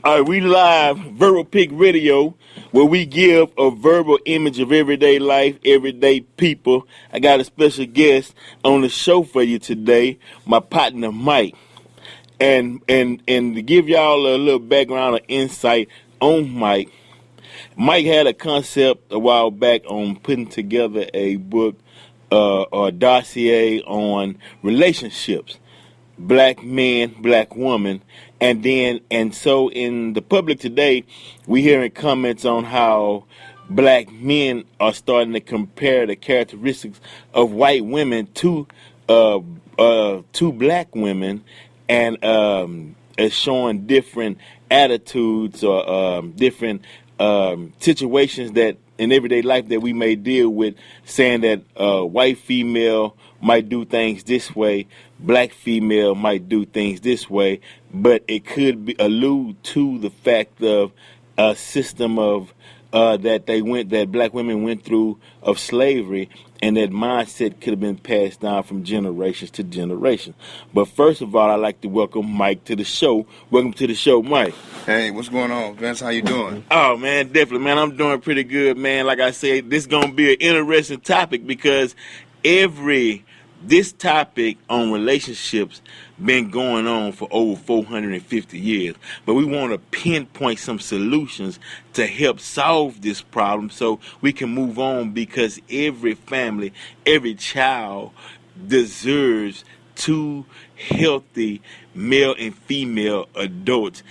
All right, we live Verbal Pick Radio, where we give a verbal image of everyday life, everyday people. I got a special guest on the show for you today, my partner Mike. And to give y'all a little background or insight on Mike, Mike had a concept a while back on putting together a book or dossier on relationships. Black man, black woman, and so in the public today, we hearing comments on how black men are starting to compare the characteristics of white women to black women, and it's showing different attitudes or different situations that in everyday life that we may deal with, saying that white female might do things this way, black female might do things this way, but it could allude to the fact of a system of that black women went through of slavery, and that mindset could have been passed down from generations to generation. But first of all, I'd like to welcome Mike to the show. Welcome to the show, Mike. Hey, what's going on, Vince? How you doing? Oh, man, definitely, man. I'm doing pretty good, man. Like I said, this is going to be an interesting topic because this topic on relationships been going on for over 450 years. But we want to pinpoint some solutions to help solve this problem so we can move on, because every family, every child deserves two healthy male and female adults.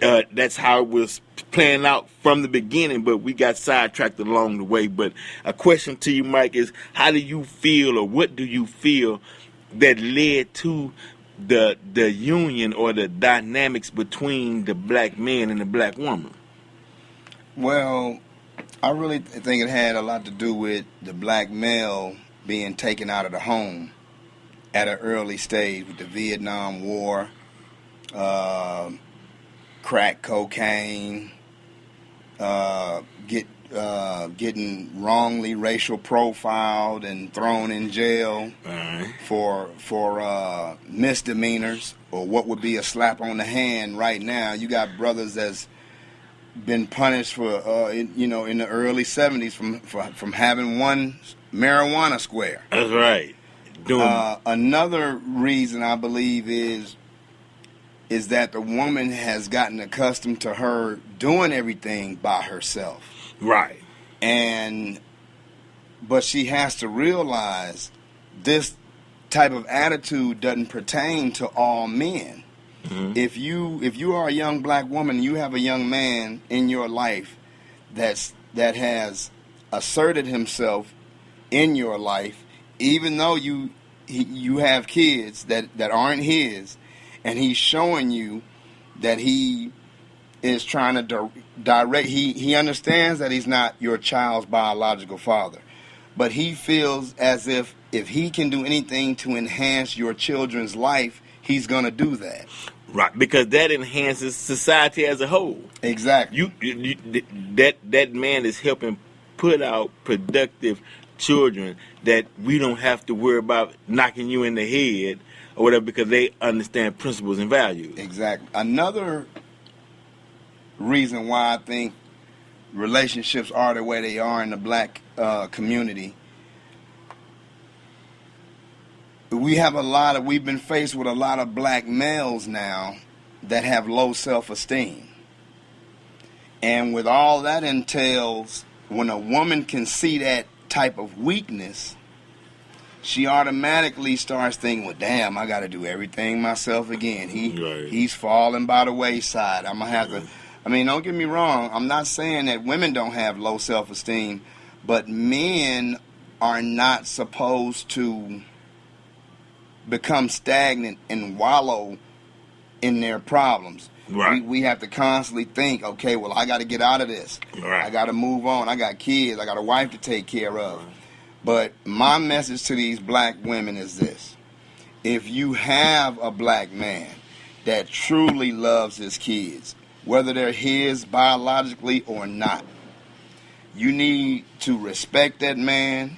That's how it was playing out from the beginning, but we got sidetracked along the way. But a question to you, Mike, is how do you feel, or what do you feel that led to the union or the dynamics between the black man and the black woman? Well, I really think it had a lot to do with the black male being taken out of the home at an early stage with the Vietnam War, crack cocaine, getting wrongly racial profiled and thrown in jail for misdemeanors, or what would be a slap on the hand right now. You got brothers that's been punished for in the early 70s from having one marijuana square. That's right. Another reason I believe is that the woman has gotten accustomed to her doing everything by herself. Right. But she has to realize this type of attitude doesn't pertain to all men. Mm-hmm. If you are a young black woman, you have a young man in your life that has asserted himself in your life, even though you have kids that aren't his, and he's showing you that he is trying to direct. He understands that he's not your child's biological father, but he feels as if he can do anything to enhance your children's life, he's going to do that. Right, because that enhances society as a whole. Exactly. That man is helping put out productive children that we don't have to worry about knocking you in the head or whatever, because they understand principles and values. Exactly. Another reason why I think relationships are the way they are in the black community, we've been faced with a lot of black males now that have low self-esteem. And with all that entails, when a woman can see that type of weakness, she automatically starts thinking, well, damn, I got to do everything myself again. He's falling by the wayside. I'm going to have to... I mean, don't get me wrong. I'm not saying that women don't have low self-esteem, but men are not supposed to become stagnant and wallow in their problems. Right. We have to constantly think, okay, well, I got to get out of this. Right. I got to move on. I got kids. I got a wife to take care of. But my message to these black women is this. If you have a black man that truly loves his kids, whether they're his biologically or not, you need to respect that man.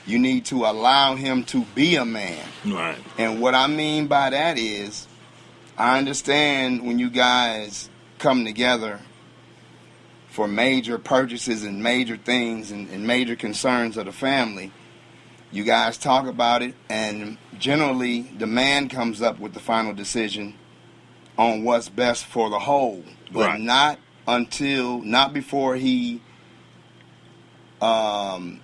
You need to allow him to be a man. Right. And what I mean by that is, I understand when you guys come together for major purchases and major things and major concerns of the family, you guys talk about it, and generally the man comes up with the final decision on what's best for the whole, but not before he has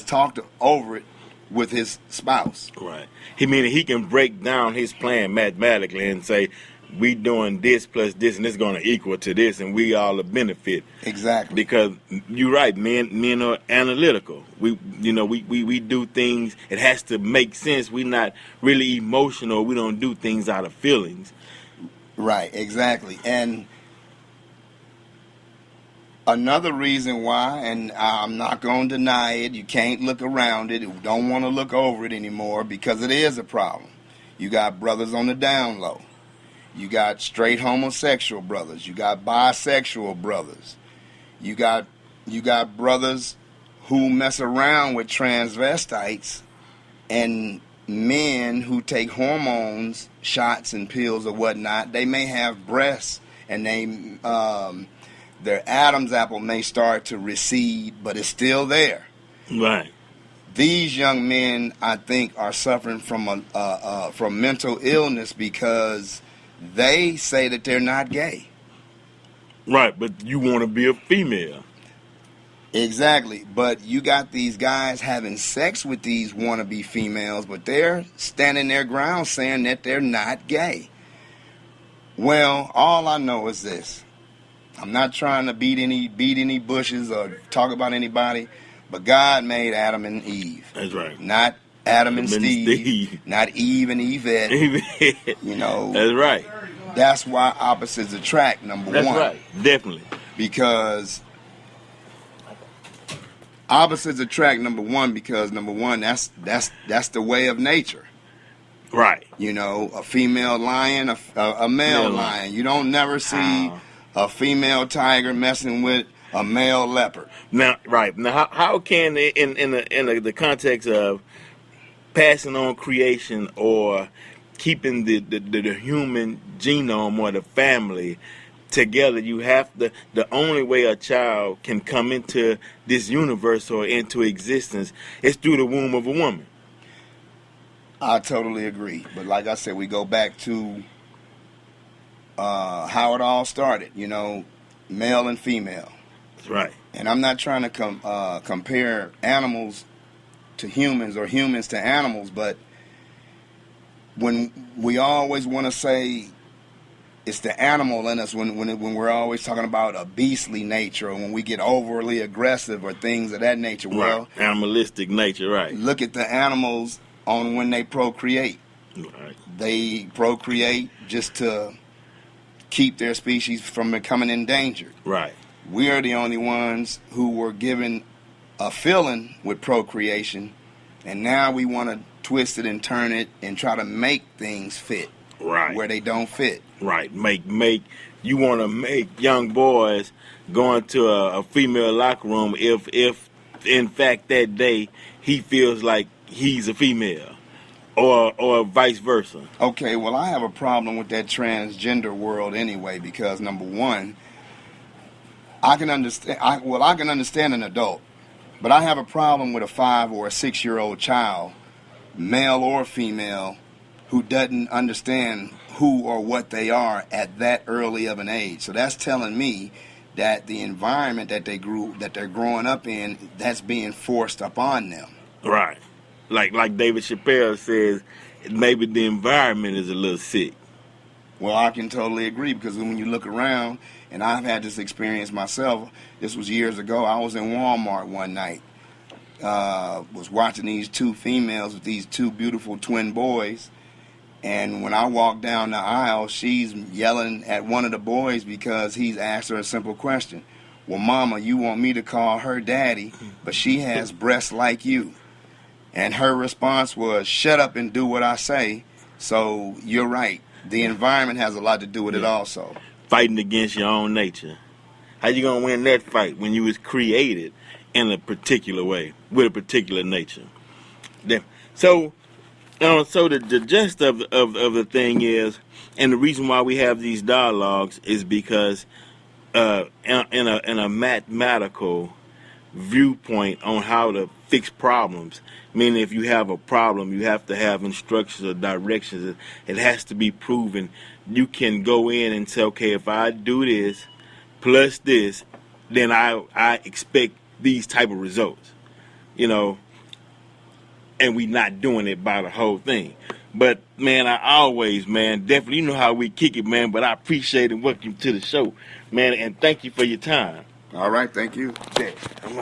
talked over it with his spouse. Right. He can break down his plan mathematically and say, we doing this plus this, and it's going to equal to this, and we all a benefit. Exactly. Because you're right, men are analytical. We do things. It has to make sense. We're not really emotional. We don't do things out of feelings. Right. Exactly. And another reason why, and I'm not going to deny it, you can't look around it. You don't want to look over it anymore because it is a problem. You got brothers on the down low. You got straight homosexual brothers. You got bisexual brothers. You got brothers who mess around with transvestites and men who take hormones, shots and pills or whatnot. They may have breasts and their Adam's apple may start to recede, but it's still there. Right. These young men, I think, are suffering from mental illness because they say that they're not gay. Right, but you want to be a female. Exactly, but you got these guys having sex with these wannabe females, but they're standing their ground saying that they're not gay. Well, all I know is this. I'm not trying to beat any bushes or talk about anybody, but God made Adam and Eve. That's right. Not Adam and Steve, not Eve and Yvette. You know. That's right. That's why opposites attract, number one. That's right. Definitely. Because opposites attract, number one, that's the way of nature. Right. You know, a female lion, a male lion. You don't never see a female tiger messing with a male leopard. Now, right. Now, how can in the context of passing on creation or keeping the human genome or the family together, you have the only way a child can come into this universe or into existence is through the womb of a woman. I totally agree. But like I said, we go back to how it all started, you know, male and female. That's right. And I'm not trying to compare animals to humans or humans to animals, but when we always want to say it's the animal in us, when we're always talking about a beastly nature or when we get overly aggressive or things of that nature. Right. Well, Animalistic nature, right. Look at the animals on when they procreate. Right. They procreate just to keep their species from becoming endangered. Right. We are the only ones who were given a feeling with procreation, and now we want to twist it and turn it and try to make things fit where they don't fit. Right. You want to make young boys go into a female locker room if in fact that day he feels like he's a female or vice versa. Okay, well, I have a problem with that transgender world anyway because, number one, I can understand an adult, but I have a problem with a 5 or a 6-year-old child, male or female, who doesn't understand who or what they are at that early of an age. So that's telling me that the environment that they're growing up in, that's being forced upon them. Right. Like David Chappelle says, maybe the environment is a little sick. Well, I can totally agree because when you look around, and I've had this experience myself, this was years ago, I was in Walmart one night, was watching these two females with these two beautiful twin boys, and when I walked down the aisle, she's yelling at one of the boys because he's asked her a simple question. Well, Mama, you want me to call her daddy, but she has breasts like you. And her response was, shut up and do what I say. So you're right. The environment has a lot to do with it also. Fighting against your own nature. How you going to win that fight when you was created in a particular way, with a particular nature? So So the gist of the thing is, and the reason why we have these dialogues is because in a mathematical viewpoint on how to fix problems. Meaning, if you have a problem, you have to have instructions or directions. It has to be proven. You can go in and say, okay, if I do this plus this, then I expect these type of results. You know, and we not doing it by the whole thing. But man, I always, man, definitely, you know how we kick it, man. But I appreciate and welcome to the show, man, and thank you for your time. All right, thank you. Yeah, I'm